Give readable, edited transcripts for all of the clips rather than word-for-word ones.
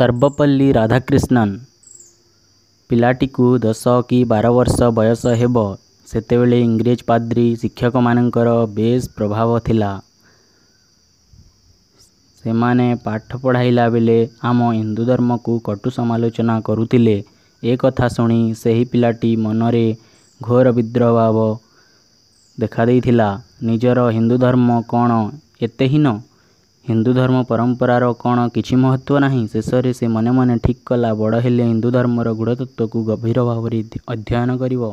ସର୍ବପଲ୍ଲୀ ରାଧାକ୍ରିଷ୍ଣନ। ପିଲାଟିକୁ 10 କି 12 ବର୍ଷ ବୟସ ହେବ। ସେତେବେଳେ ଇଂରେଜ ପାଦ୍ରୀ ଶିକ୍ଷକମାନଙ୍କର ବେଶ୍ ପ୍ରଭାବ ଥିଲା। ସେମାନେ ପାଠ ପଢ଼ାଇଲା ବେଳେ ଆମ ହିନ୍ଦୁ ଧର୍ମକୁ କଟୁ ସମାଲୋଚନା କରୁଥିଲେ। ଏ କଥା ଶୁଣି ସେହି ପିଲାଟି ମନରେ ଘୋର ବିଦ୍ରୋହ ଭାବ ଦେଖାଦେଇଥିଲା। ନିଜର ହିନ୍ଦୁ ଧର୍ମ କ'ଣ ଏତେ ହୀନ? ହିନ୍ଦୁ ଧର୍ମ ପରମ୍ପରାର କ'ଣ କିଛି ମହତ୍ତ୍ୱ ନାହିଁ? ଶେଷରେ ସେ ମନେ ମନେ ଠିକ୍ କଲା, ବଡ଼ ହେଲେ ହିନ୍ଦୁ ଧର୍ମର ଗୂଢ଼ତତ୍ତ୍ୱକୁ ଗଭୀର ଭାବରେ ଅଧ୍ୟୟନ କରିବ।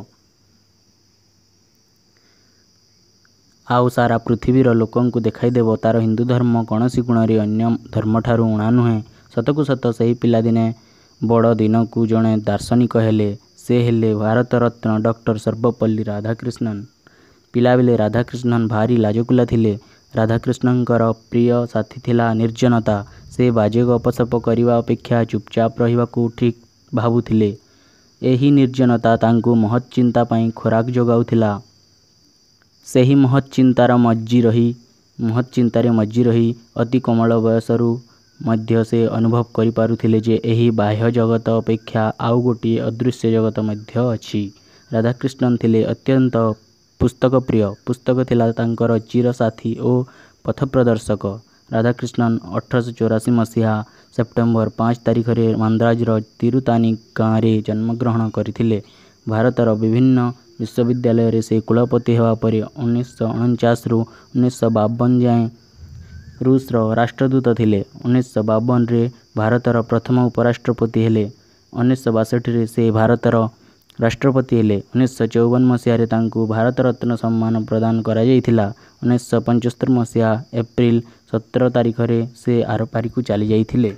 ଆଉ ସାରା ପୃଥିବୀର ଲୋକଙ୍କୁ ଦେଖାଇଦେବ ତା'ର ହିନ୍ଦୁ ଧର୍ମ କୌଣସି ଗୁଣରେ ଅନ୍ୟ ଧର୍ମଠାରୁ ଊଣା ନୁହେଁ। ସତକୁ ସତ ସେହି ପିଲା ଦିନେ ବଡ଼ ଦିନକୁ ଜଣେ ଦାର୍ଶନିକ ହେଲେ। ସେ ହେଲେ ଭାରତରତ୍ନ ଡକ୍ଟର ସର୍ବପଲ୍ଲୀ ରାଧାକ୍ରିଷ୍ଣନ। ପିଲାବେଳେ ରାଧାକ୍ରିଷ୍ଣନ ଭାରି ଲାଜକୁଲା ଥିଲେ। ରାଧାକ୍ରିଷ୍ଣନଙ୍କର ପ୍ରିୟ ସାଥୀ ଥିଲା ନିର୍ଜନତା। ସେ ବାଜେ ଗପସପ କରିବା ଅପେକ୍ଷା ଚୁପଚାପ ରହିବାକୁ ଠିକ୍ ଭାବୁଥିଲେ। ଏହି ନିର୍ଜନତା ତାଙ୍କୁ ମହତ୍ ଚିନ୍ତା ପାଇଁ ଖୋରାକ ଯୋଗାଉଥିଲା। ସେହି ମହତ୍ ଚିନ୍ତାରେ ମଜ୍ଜି ରହି ଅତି କୋମଳ ବୟସରୁ ମଧ୍ୟ ସେ ଅନୁଭବ କରିପାରୁଥିଲେ ଯେ ଏହି ବାହ୍ୟ ଜଗତ ଅପେକ୍ଷା ଆଉ ଗୋଟିଏ ଅଦୃଶ୍ୟ ଜଗତ ମଧ୍ୟ ଅଛି। ରାଧାକ୍ରିଷ୍ଣନ ଥିଲେ ଅତ୍ୟନ୍ତ ପୁସ୍ତକପ୍ରିୟ। ପୁସ୍ତକ ଥିଲା ତାଙ୍କର ଚିରସାଥୀ ଓ ପଥପ୍ରଦର୍ଶକ। ରାଧାକ୍ରିଷ୍ଣନ 1884 ମସିହା ସେପ୍ଟେମ୍ବର 5 ତାରିଖରେ ମାନ୍ଦ୍ରାଜର ତିରୁତାନି ଗାଁରେ ଜନ୍ମଗ୍ରହଣ କରିଥିଲେ। ଭାରତର ବିଭିନ୍ନ ବିଶ୍ୱବିଦ୍ୟାଳୟରେ ସେ କୁଳପତି ହେବା ପରେ 1949ରୁ 1952 ଯାଏଁ ରୁଷର ରାଷ୍ଟ୍ରଦୂତ ଥିଲେ। 1952ରେ ଭାରତର ପ୍ରଥମ ଉପରାଷ୍ଟ୍ରପତି ହେଲେ। 1962ରେ ସେ ଭାରତର ରାଷ୍ଟ୍ରପତି ହେଲେ। 1954 ମସିହାରେ ତାଙ୍କୁ ଭାରତରତ୍ନ ସମ୍ମାନ ପ୍ରଦାନ କରାଯାଇଥିଲା। 1975 ମସିହା ଏପ୍ରିଲ 17 ତାରିଖରେ ସେ ଆରପାରିକୁ ଚାଲିଯାଇଥିଲେ।